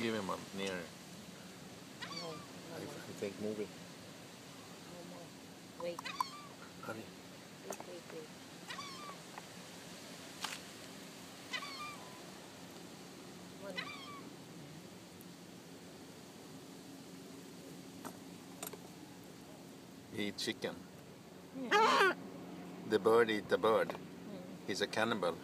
Give him one near. No, I no more. think moving. No more. Wait, Honey. wait. One. He eat chicken. Yeah. The bird eat the bird. He's a cannibal.